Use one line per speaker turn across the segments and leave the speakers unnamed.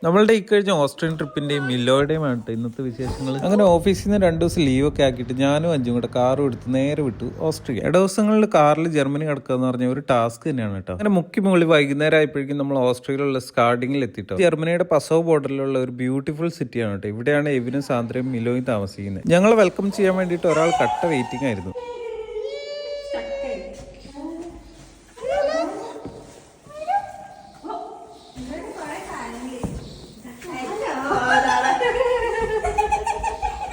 നമ്മളുടെ ഇക്കഴിഞ്ഞ ഓസ്ട്രിയൻ ട്രിപ്പിന്റെയും മില്ലോയുടെയും ആണ് ഇന്നത്തെ വിശേഷങ്ങൾ. അങ്ങനെ ഓഫീസിൽ നിന്ന് 2 ദിവസം ലീവൊക്കെ ആക്കിയിട്ട് ഞാനും അഞ്ചും കൂടെ കാറും എടുത്ത് നേരെ വിട്ടു ഓസ്ട്രിയ. ദിവസങ്ങളിൽ കാറിൽ ജർമ്മനി കിടക്കുക എന്ന് പറഞ്ഞ ഒരു ടാസ്ക് തന്നെയാണ് കേട്ടോ. അങ്ങനെ മുക്കി മുകളിൽ വൈകുന്നേരം ആയപ്പോഴേക്കും നമ്മൾ ഓസ്ട്രിയയിലുള്ള സ്കാർഡിങ്ങിൽ എത്തിയിട്ടോ. ജർമ്മനിയുടെ പസവ് ബോർഡറിലുള്ള ഒരു ബ്യൂട്ടിഫുൾ സിറ്റിയാണ് കേട്ടോ. ഇവിടെയാണ് എവിനും സാന്ദ്രയും മിലോയും താമസിക്കുന്നത്. ഞങ്ങളെ വെൽക്കം ചെയ്യാൻ വേണ്ടിയിട്ട് ഒരാൾ കട്ട വെയിറ്റിംഗ് ആയിരുന്നു.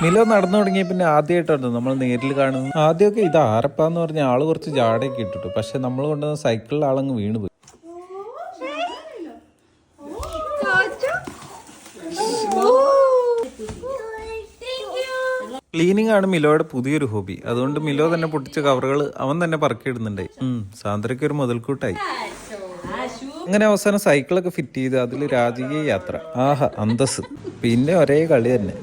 മിലോ നടന്നു തുടങ്ങിയ പിന്നെ ആദ്യമായിട്ടാണ് നമ്മൾ നേരിൽ കാണുന്നത്. ആദ്യമൊക്കെ ഇത് ആരപ്പാന്ന് പറഞ്ഞ ആള് കുറച്ച് ജാടയൊക്കെ ഇട്ടിട്ടു. പക്ഷെ നമ്മൾ കൊണ്ടുവന്ന സൈക്കിളിൽ ആളങ്ങ് വീണ് പോയി. ക്ലീനിങ് ആണ് മിലോയുടെ പുതിയൊരു ഹോബി. അതുകൊണ്ട് മിലോ തന്നെ പൊട്ടിച്ച കവറുകൾ അവൻ തന്നെ പറക്കിയിടുന്നുണ്ടായി. സാന്ദ്രയ്ക്ക് ഒരു മുതൽക്കൂട്ടായി. അങ്ങനെ അവസാനം സൈക്കിളൊക്കെ ഫിറ്റ് ചെയ്ത് അതിൽ രാജകീയ യാത്ര. ആഹാ അന്തസ്. പിന്നെ ഒരേ കളി തന്നെ.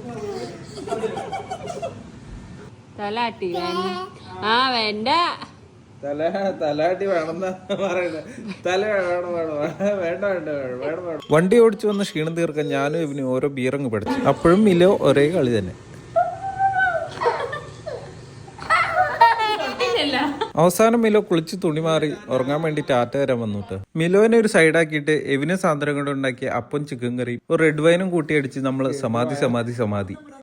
തലാട്ടി ആ വേണ്ട
തലാട്ടി വേണമെന്നാ പറയുന്നത്. വണ്ടി ഓടിച്ചു വന്ന് ക്ഷീണം തീർക്കാൻ ഞാനും ഇവന് ഓരോ ബീറങ്ങ് പഠിച്ചു. അപ്പോഴും മിലോ ഒരേ കളി തന്നെ. അവസാനം മിലോ കുളിച്ച് തുണി മാറി ഉറങ്ങാൻ വേണ്ടി ടാറ്റ വരാൻ വന്നിട്ട് മിലോനെ ഒരു സൈഡാക്കിയിട്ട് എവിനും സാന്ദ്രം കൊണ്ട് ഉണ്ടാക്കിയ അപ്പം ചിക്കൻ കറിയും ഒരു റെഡ് വൈനും കൂട്ടിയടിച്ച് നമ്മൾ സമാധി.